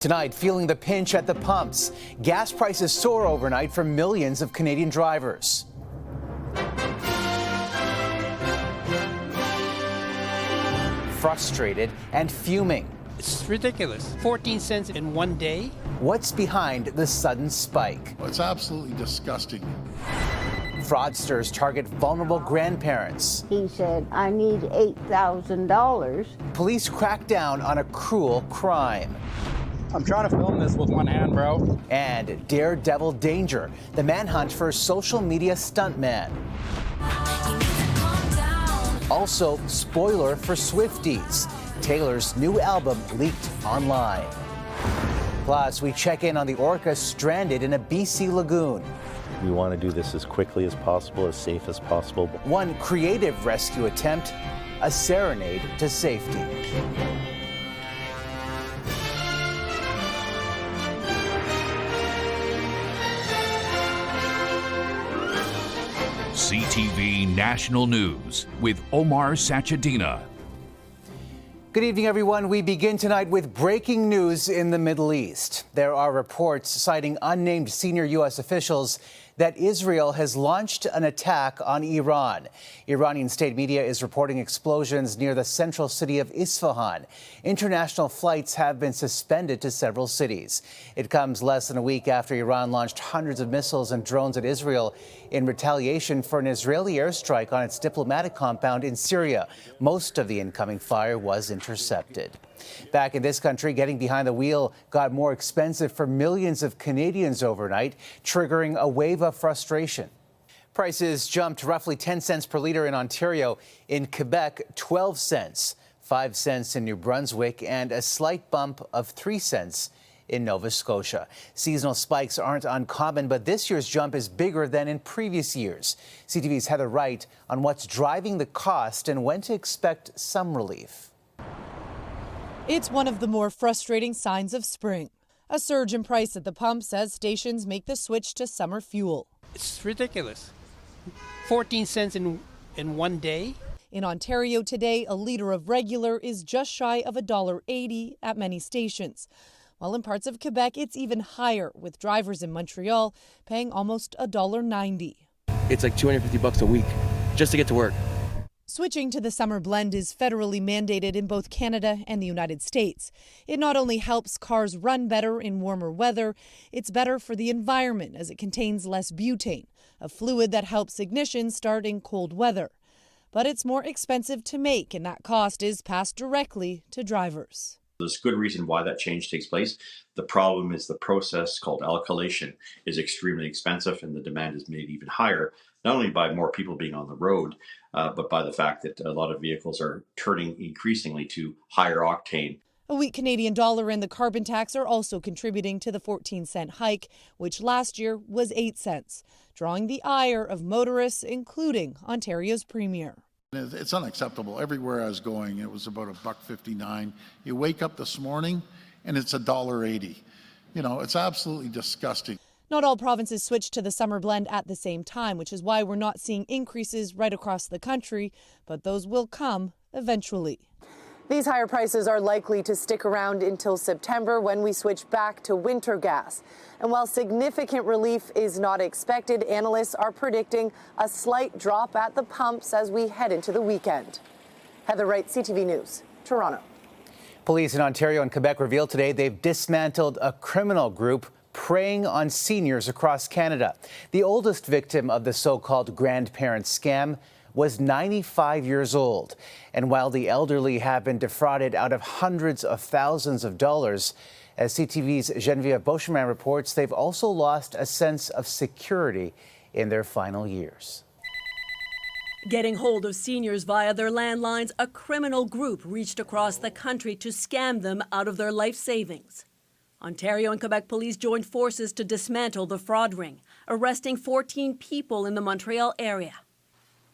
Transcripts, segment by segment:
Tonight, feeling the pinch at the pumps. Gas prices soar overnight for millions of Canadian drivers. Frustrated and fuming. It's ridiculous. 14 cents in one day. What's behind the sudden spike? It's absolutely disgusting. Fraudsters target vulnerable grandparents. He said, I need $8,000. Police crack down on a cruel crime. I'm trying to film this with one hand, bro. And daredevil danger, the manhunt for social media stuntman. Also, spoiler for Swifties. Taylor's new album leaked online. Plus, we check in on the orca stranded in a BC lagoon. We want to do this as quickly as possible, as safe as possible. One creative rescue attempt, a serenade to safety. CTV National News with Omar Sachedina. Good evening, everyone. We begin tonight with breaking news in the Middle East. There are reports citing unnamed senior U.S. officials that Israel has launched an attack on Iran. Iranian state media is reporting explosions near the central city of Isfahan. International flights have been suspended to several cities. It comes less than a week after Iran launched hundreds of missiles and drones at Israel in retaliation for an Israeli airstrike on its diplomatic compound in Syria. Most of the incoming fire was intercepted. Back in this country, getting behind the wheel got more expensive for millions of Canadians overnight, triggering a wave of frustration. Prices jumped roughly 10 cents per litre in Ontario. In Quebec, 12 cents, 5 cents in New Brunswick, and a slight bump of 3 cents in Nova Scotia. Seasonal spikes aren't uncommon, but this year's jump is bigger than in previous years. CTV's Heather Wright on what's driving the cost and when to expect some relief. It's one of the more frustrating signs of spring. A surge in price at the pumps as stations make the switch to summer fuel. It's ridiculous. 14 cents in one day. In Ontario today, a litre of regular is just shy of $1.80 at many stations. While in parts of Quebec, it's even higher, with drivers in Montreal paying almost $1.90. It's like $250 a week just to get to work. Switching to the summer blend is federally mandated in both Canada and the United States. It not only helps cars run better in warmer weather, it's better for the environment as it contains less butane, a fluid that helps ignition start in cold weather. But it's more expensive to make, and that cost is passed directly to drivers. There's good reason why that change takes place. The problem is the process called alkylation is extremely expensive, and the demand is made even higher, not only by more people being on the road, but by the fact that a lot of vehicles are turning increasingly to higher octane. A weak Canadian dollar and the carbon tax are also contributing to the 14-cent hike, which last year was 8 cents, drawing the ire of motorists, including Ontario's Premier. It's unacceptable. Everywhere I was going, it was about $1.59. You wake up this morning and it's $1.80. You know, it's absolutely disgusting. Not all provinces switched to the summer blend at the same time, which is why we're not seeing increases right across the country, but those will come eventually. These higher prices are likely to stick around until September when we switch back to winter gas. And while significant relief is not expected, analysts are predicting a slight drop at the pumps as we head into the weekend. Heather Wright, CTV News, Toronto. Police in Ontario and Quebec revealed today they've dismantled a criminal group preying on seniors across Canada. The oldest victim of the so-called grandparent scam was 95 years old. And while the elderly have been defrauded out of hundreds of thousands of dollars, as CTV's Geneviève Beauchemin reports, they've also lost a sense of security in their final years. Getting hold of seniors via their landlines, a criminal group reached across the country to scam them out of their life savings. Ontario and Quebec police joined forces to dismantle the fraud ring, arresting 14 people in the Montreal area.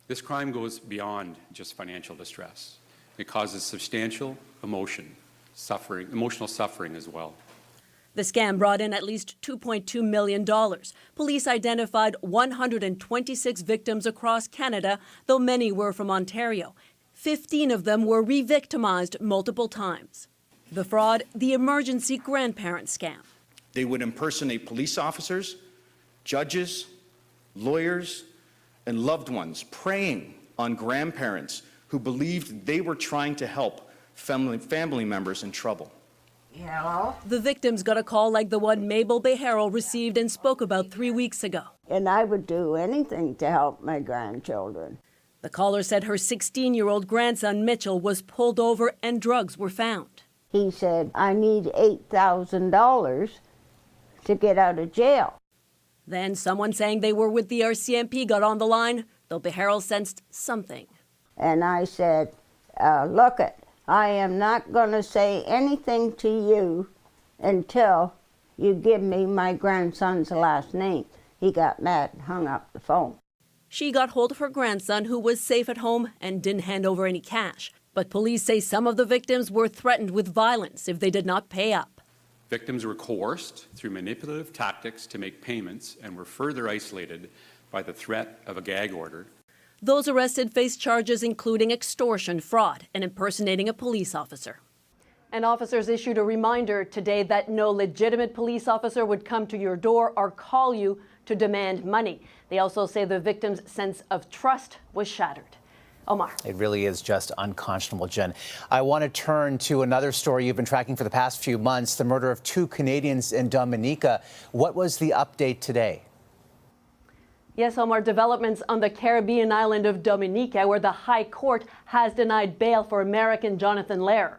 This crime goes beyond just financial distress. It causes substantial emotional suffering as well. The scam brought in at least $2.2 million. Police identified 126 victims across Canada, though many were from Ontario. 15 of them were re-victimized multiple times. The fraud, the emergency grandparent scam. They would impersonate police officers, judges, lawyers, and loved ones preying on grandparents who believed they were trying to help family members in trouble. Hello? The victims got a call like the one Mabel Beharrell received and spoke about 3 weeks ago. And I would do anything to help my grandchildren. The caller said her 16-year-old grandson Mitchell was pulled over and drugs were found. He said, I need $8,000 to get out of jail. Then someone saying they were with the RCMP got on the line, though Beharrell sensed something. And I said, look it, I am not going to say anything to you until you give me my grandson's last name. He got mad and hung up the phone. She got hold of her grandson, who was safe at home and didn't hand over any cash. But police say some of the victims were threatened with violence if they did not pay up. Victims were coerced through manipulative tactics to make payments and were further isolated by the threat of a gag order. Those arrested face charges including extortion, fraud, and impersonating a police officer. And officers issued a reminder today that no legitimate police officer would come to your door or call you to demand money. They also say the victim's sense of trust was shattered. Omar. It really is just unconscionable, Jen. I want to turn to another story you've been tracking for the past few months, the murder of 2 Canadians in Dominica. What was the update today? Yes, Omar, developments on the Caribbean island of Dominica, where the High Court has denied bail for American Jonathan Lehrer.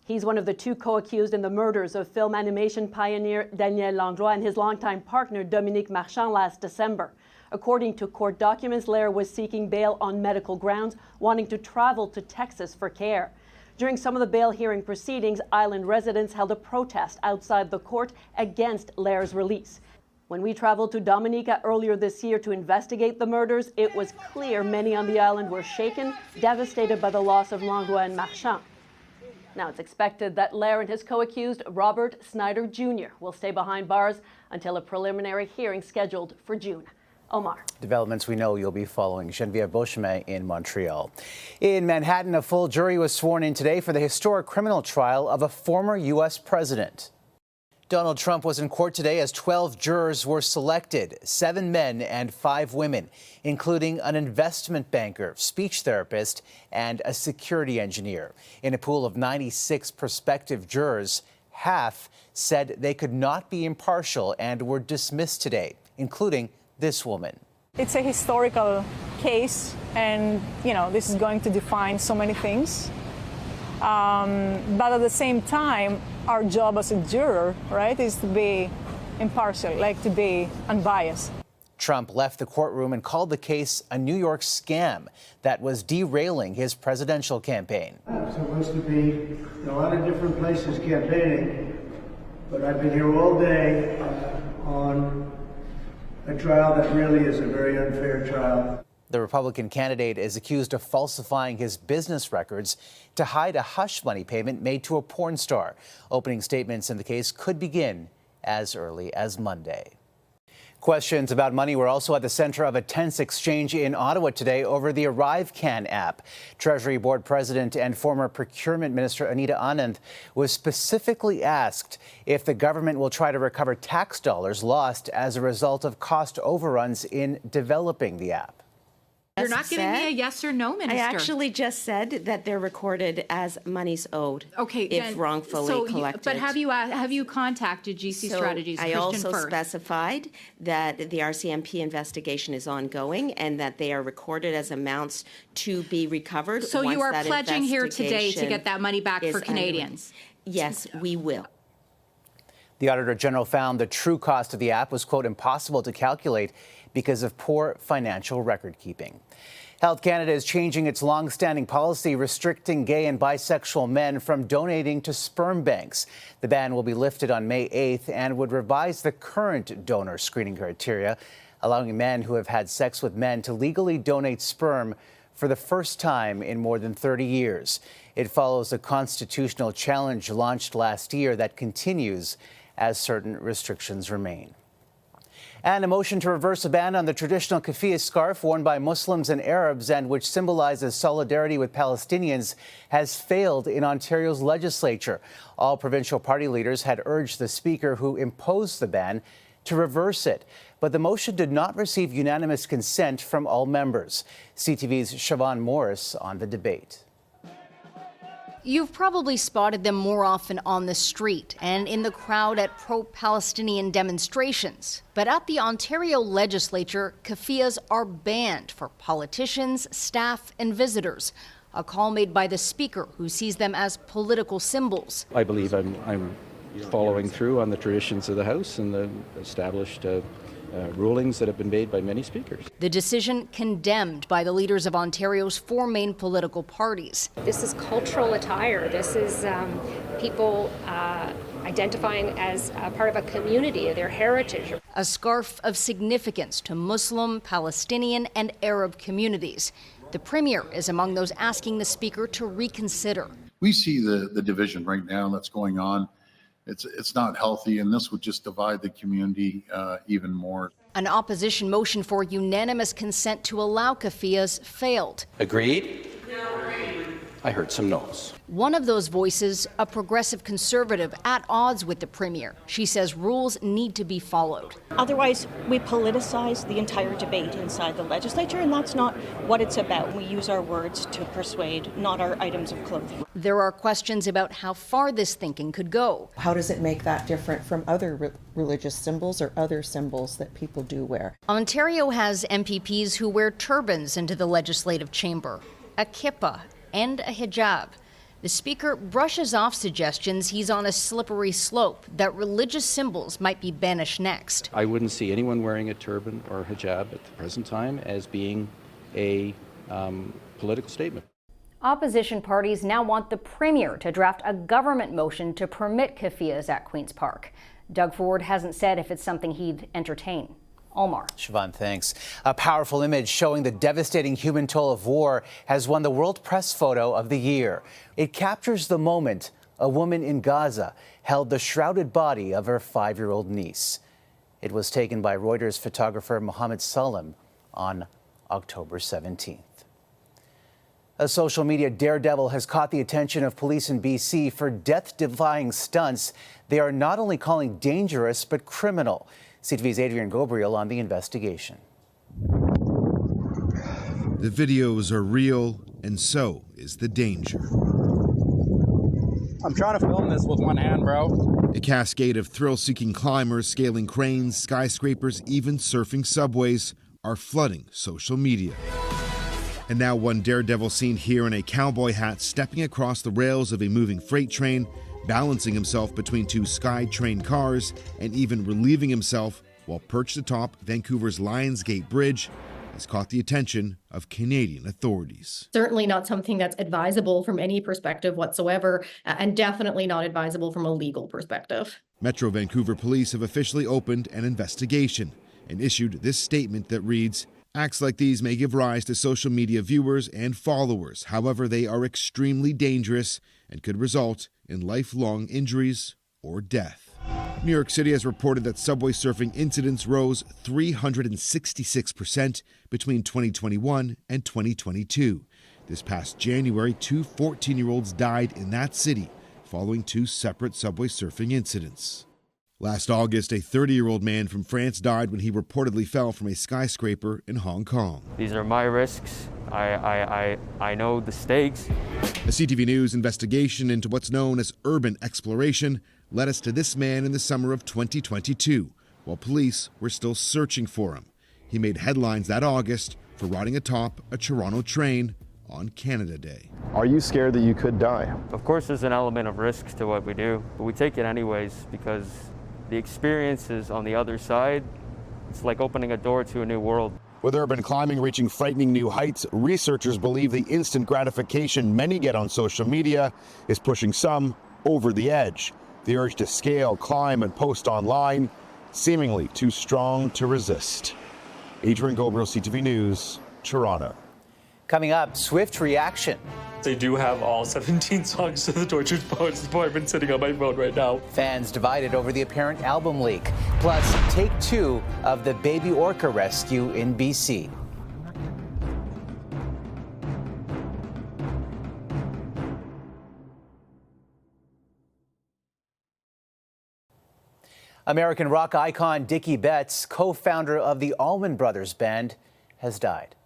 He's one of the 2 co-accused in the murders of film animation pioneer Daniel Langlois and his longtime partner Dominique Marchand last December. According to court documents, Lehrer was seeking bail on medical grounds, wanting to travel to Texas for care. During some of the bail hearing proceedings, island residents held a protest outside the court against Lehrer's release. When we traveled to Dominica earlier this year to investigate the murders, it was clear many on the island were shaken, devastated by the loss of Langlois and Marchand. Now it's expected that Lehrer and his co-accused, Robert Snyder Jr., will stay behind bars until a preliminary hearing scheduled for June. Omar. Developments we know you'll be following. Genevieve Beauchemin in Montreal. In Manhattan, a full jury was sworn in today for the historic criminal trial of a former U.S. president. Donald Trump was in court today as 12 jurors were selected, 7 men and 5 women, including an investment banker, speech therapist, and a security engineer. In a pool of 96 prospective jurors, half said they could not be impartial and were dismissed today, including this woman. It's a historical case, and this is going to define so many things. But at the same time, our job as a juror, right, is to be impartial, like to be unbiased. Trump left the courtroom and called the case a New York scam that was derailing his presidential campaign. I'm supposed to be in a lot of different places campaigning, but I've been here all day on a trial that really is a very unfair trial. The Republican candidate is accused of falsifying his business records to hide a hush money payment made to a porn star. Opening statements in the case could begin as early as Monday. Questions about money were also at the center of a tense exchange in Ottawa today over the ArriveCan app. Treasury Board President and former Procurement Minister Anita Anand was specifically asked if the government will try to recover tax dollars lost as a result of cost overruns in developing the app. You're not giving me a yes or no, Minister. I actually just said that they're recorded as monies owed. Okay, if wrongfully collected. But have you contacted GC Strategies? I also specified that the RCMP investigation is ongoing and that they are recorded as amounts to be recovered. So you are pledging here today to get that money back for Canadians? Yes, we will. The Auditor General found the true cost of the app was, quote, impossible to calculate because of poor financial record keeping. Health Canada is changing its long-standing policy restricting gay and bisexual men from donating to sperm banks. The ban will be lifted on May 8th and would revise the current donor screening criteria, allowing men who have had sex with men to legally donate sperm for the first time in more than 30 years. It follows a constitutional challenge launched last year that continues as certain restrictions remain. And a motion to reverse a ban on the traditional keffiyeh scarf worn by Muslims and Arabs and which symbolizes solidarity with Palestinians has failed in Ontario's legislature. All provincial party leaders had urged the speaker who imposed the ban to reverse it. But the motion did not receive unanimous consent from all members. CTV's Siobhan Morris on the debate. You've probably spotted them more often on the street and in the crowd at pro-Palestinian demonstrations. But at the Ontario legislature, keffiyehs are banned for politicians, staff, and visitors. A call made by the speaker, who sees them as political symbols. I believe I'm following through on the traditions of the House and the established rulings that have been made by many speakers. The decision condemned by the leaders of Ontario's four main political parties. This is cultural attire. This is people identifying as part of a community, their heritage. A scarf of significance to Muslim, Palestinian, and Arab communities. The Premier is among those asking the Speaker to reconsider. We see the division right now that's going on. It's not healthy, and this would just divide the community even more. An opposition motion for unanimous consent to allow keffiyehs failed. Agreed? I heard some no's. One of those voices, a progressive conservative at odds with the Premier. She says rules need to be followed. Otherwise, we politicize the entire debate inside the legislature, and that's not what it's about. We use our words to persuade, not our items of clothing. There are questions about how far this thinking could go. How does it make that different from other religious symbols or other symbols that people do wear? Ontario has MPPs who wear turbans into the legislative chamber, a kippah, and a hijab. The Speaker brushes off suggestions he's on a slippery slope, that religious symbols might be banished next. I wouldn't see anyone wearing a turban or hijab at the present time as being a political statement. Opposition parties now want the Premier to draft a government motion to permit keffiyehs at Queen's Park. Doug Ford hasn't said if it's something he'd entertain. Omar. Siobhan, thanks. A powerful image showing the devastating human toll of war has won the World Press Photo of the Year. It captures the moment a woman in Gaza held the shrouded body of her 5-year-old niece. It was taken by Reuters photographer Mohammed Salim on October 17th. A social media daredevil has caught the attention of police in BC for death-defying stunts they are not only calling dangerous but criminal. CTV's Adrian Gobriel on the investigation. The videos are real, and so is the danger. I'm trying to film this with one hand, bro. A cascade of thrill-seeking climbers scaling cranes, skyscrapers, even surfing subways are flooding social media. And now one daredevil seen here in a cowboy hat stepping across the rails of a moving freight train, balancing himself between two SkyTrain cars, and even relieving himself while perched atop Vancouver's Lionsgate Bridge has caught the attention of Canadian authorities. Certainly not something that's advisable from any perspective whatsoever, and definitely not advisable from a legal perspective. Metro Vancouver police have officially opened an investigation and issued this statement that reads, "Acts like these may give rise to social media viewers and followers. However, they are extremely dangerous and could result in lifelong injuries or death." New York City has reported that subway surfing incidents rose 366% between 2021 and 2022. This past January, 2 14-year-olds died in that city following 2 separate subway surfing incidents. Last August, a 30-year-old man from France died when he reportedly fell from a skyscraper in Hong Kong. These are my risks. I know the stakes. A CTV News investigation into what's known as urban exploration led us to this man in the summer of 2022, while police were still searching for him. He made headlines that August for riding atop a Toronto train on Canada Day. Are you scared that you could die? Of course, there's an element of risk to what we do, but we take it anyways because the experiences on the other side, it's like opening a door to a new world. With urban climbing reaching frightening new heights, researchers believe the instant gratification many get on social media is pushing some over the edge. The urge to scale, climb, and post online, seemingly too strong to resist. Adrian Gobriel, CTV News, Toronto. Coming up, swift reaction They do have all 17 songs to the Tortured Poets Department sitting on my phone right now. Fans divided over the apparent album leak. Plus, take 2 of the baby orca rescue in BC. American rock icon Dicky Betts, co-founder of the Allman Brothers Band, has died.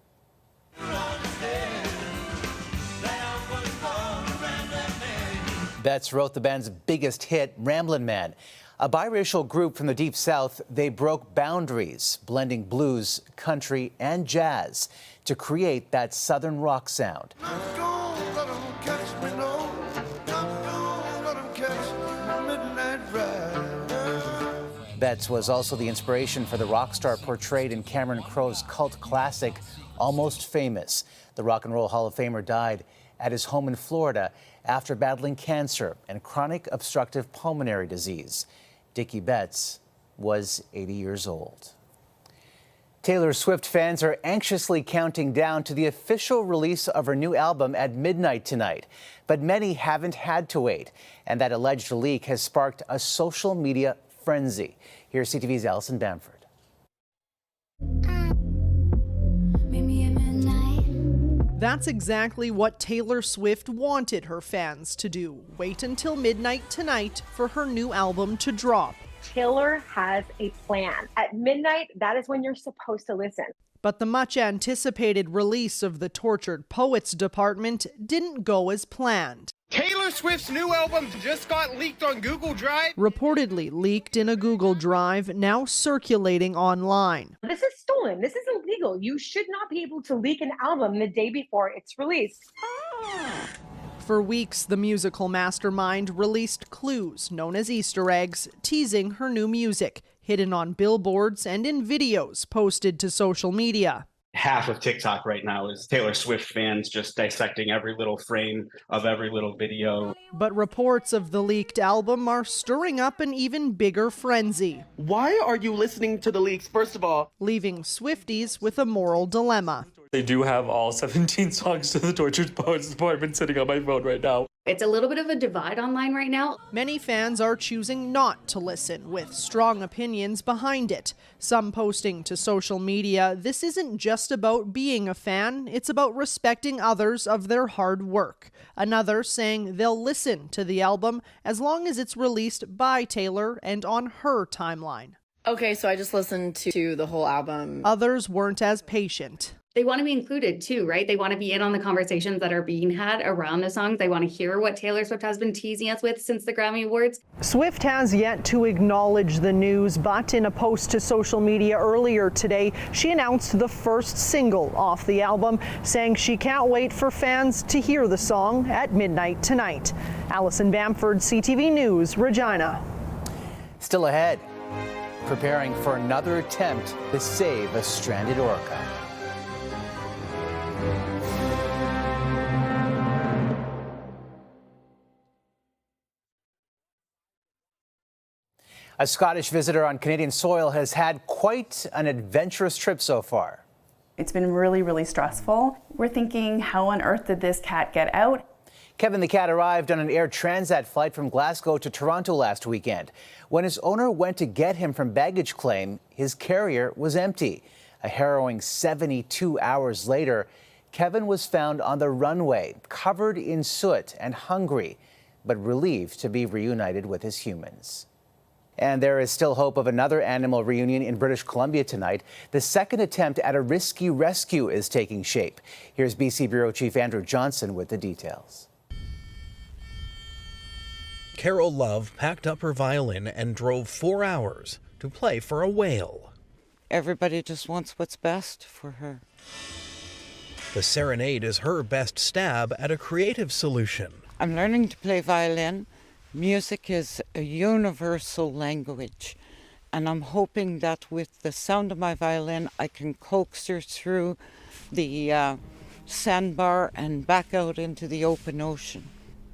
Betts wrote the band's biggest hit, Ramblin' Man. A biracial group from the Deep South, they broke boundaries, blending blues, country, and jazz to create that Southern rock sound. Betts was also the inspiration for the rock star portrayed in Cameron Crowe's cult classic, Almost Famous. The Rock and Roll Hall of Famer died at his home in Florida after battling cancer and chronic obstructive pulmonary disease. Dicky Betts was 80 years old. Taylor Swift fans are anxiously counting down to the official release of her new album at midnight tonight. But many haven't had to wait, and that alleged leak has sparked a social media frenzy. Here's CTV's Allison Bamford. That's exactly what Taylor Swift wanted her fans to do. Wait until midnight tonight for her new album to drop. Taylor has a plan. At midnight, that is when you're supposed to listen. But the much anticipated release of the Tortured Poets Department didn't go as planned. Taylor Swift's new album just got leaked on Google Drive. Reportedly leaked in a Google Drive, now circulating online. This is stolen. This is illegal. You should not be able to leak an album the day before it's released. For weeks, the musical mastermind released clues, known as Easter eggs, teasing her new music, hidden on billboards and in videos posted to social media. Half of TikTok right now is Taylor Swift fans just dissecting every little frame of every little video. But reports of the leaked album are stirring up an even bigger frenzy. Why are you listening to the leaks, first of all? Leaving Swifties with a moral dilemma. They do have all 17 songs to the Tortured Poets Department sitting on my phone right now. It's a little bit of a divide online right now. Many fans are choosing not to listen, with strong opinions behind it. Some posting to social media, this isn't just about being a fan, it's about respecting others of their hard work. Another saying they'll listen to the album as long as it's released by Taylor and on her timeline. Okay, so I just listened to the whole album. Others weren't as patient. They want to be included too, right? They want to be in on the conversations that are being had around the songs. They want to hear what Taylor Swift has been teasing us with since the Grammy Awards. Swift has yet to acknowledge the news, but in a post to social media earlier today, she announced the first single off the album, saying she can't wait for fans to hear the song at midnight tonight. Allison Bamford, CTV News, Regina. Still ahead, preparing for another attempt to save a stranded orca. A Scottish visitor on Canadian soil has had quite an adventurous trip so far. It's been really, really stressful. We're thinking, how on earth did this cat get out? Kevin the cat arrived on an Air Transat flight from Glasgow to Toronto last weekend. When his owner went to get him from baggage claim, his carrier was empty. A harrowing 72 hours later, Kevin was found on the runway, covered in soot and hungry, but relieved to be reunited with his humans. And there is still hope of another animal reunion in British Columbia tonight. The second attempt at a risky rescue is taking shape. Here's BC Bureau Chief Andrew Johnson with the details. Carol Love packed up her violin and drove 4 hours to play for a whale. Everybody just wants what's best for her. The serenade is her best stab at a creative solution. I'm learning to play violin. Music is a universal language, and I'm hoping that with the sound of my violin, I can coax her through the sandbar and back out into the open ocean.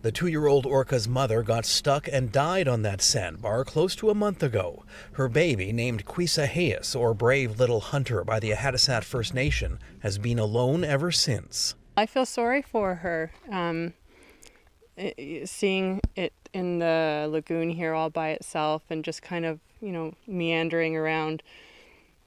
The 2-year-old orca's mother got stuck and died on that sandbar close to a month ago. Her baby, named Quisa or Brave Little Hunter by the Ahadisat First Nation, has been alone ever since. I feel sorry for her. Seeing it in the lagoon here all by itself and just kind of, meandering around,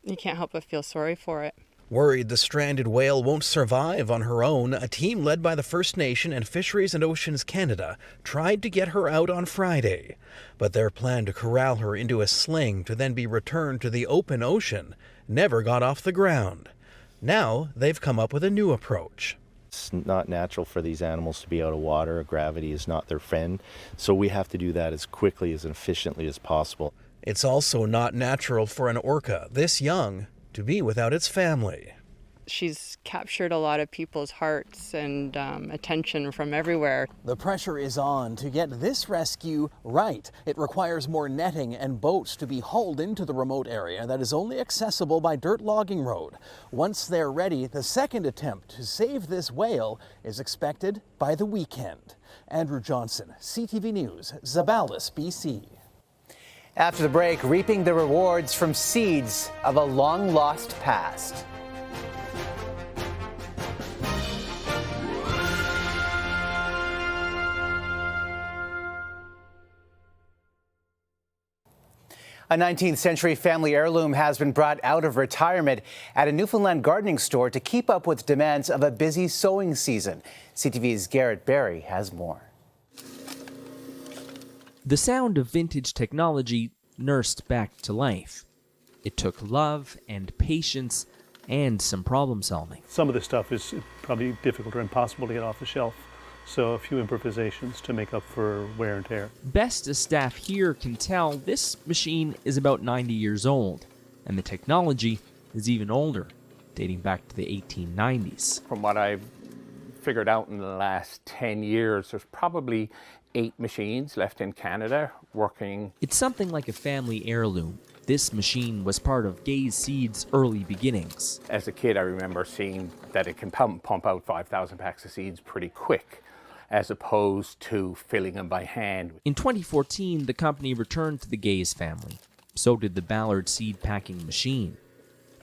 you can't help but feel sorry for it. Worried the stranded whale won't survive on her own, a team led by the First Nation and Fisheries and Oceans Canada tried to get her out on Friday. But their plan to corral her into a sling to then be returned to the open ocean never got off the ground. Now they've come up with a new approach. It's not natural for these animals to be out of water. Gravity is not their friend. So we have to do that as quickly, as efficiently as possible. It's also not natural for an orca this young to be without its family. She's captured a lot of people's hearts and attention from everywhere. The pressure is on to get this rescue right. It requires more netting and boats to be hauled into the remote area that is only accessible by dirt logging road. Once they're ready, the second attempt to save this whale is expected by the weekend. Andrew Johnson, CTV News, Zabalis, BC. After the break, reaping the rewards from seeds of a long-lost past. A 19th century family heirloom has been brought out of retirement at a Newfoundland gardening store to keep up with demands of a busy sowing season. CTV's Garrett Berry has more. The sound of vintage technology nursed back to life. It took love and patience and some problem solving. Some of the stuff is probably difficult or impossible to get off the shelf, so a few improvisations to make up for wear and tear. Best as staff here can tell, this machine is about 90 years old, and the technology is even older, dating back to the 1890s. From what I've figured out in the last 10 years, there's probably 8 machines left in Canada working. It's something like a family heirloom. This machine was part of Gaze Seed's early beginnings. As a kid, I remember seeing that it can pump out 5,000 packs of seeds pretty quick, as opposed to filling them by hand. In 2014, the company returned to the Gaze family. So did the Ballard seed packing machine.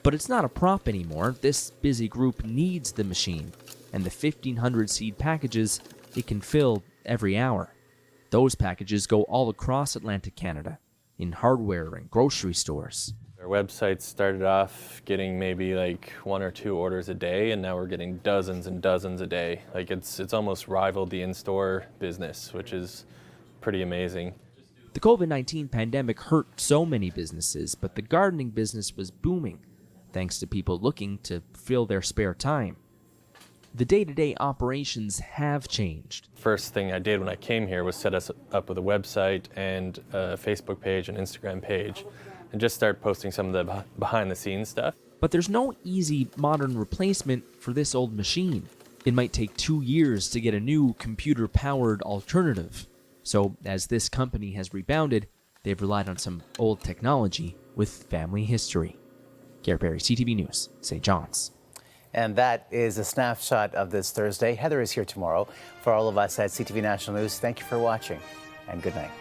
But it's not a prop anymore. This busy group needs the machine and the 1,500 seed packages it can fill every hour. Those packages go all across Atlantic Canada, in hardware and grocery stores. Our website started off getting maybe like 1 or 2 orders a day, and now we're getting dozens and dozens a day. Like it's almost rivaled the in-store business, which is pretty amazing. The COVID-19 pandemic hurt so many businesses, but the gardening business was booming, thanks to people looking to fill their spare time. The day-to-day operations have changed. First thing I did when I came here was set us up with a website and a Facebook page and Instagram page, and just start posting some of the behind-the-scenes stuff. But there's no easy modern replacement for this old machine. It might take 2 years to get a new computer-powered alternative. So as this company has rebounded, they've relied on some old technology with family history. Garrett Berry, CTV News, St. John's. And that is a snapshot of this Thursday. Heather is here tomorrow. For all of us at CTV National News, thank you for watching and good night.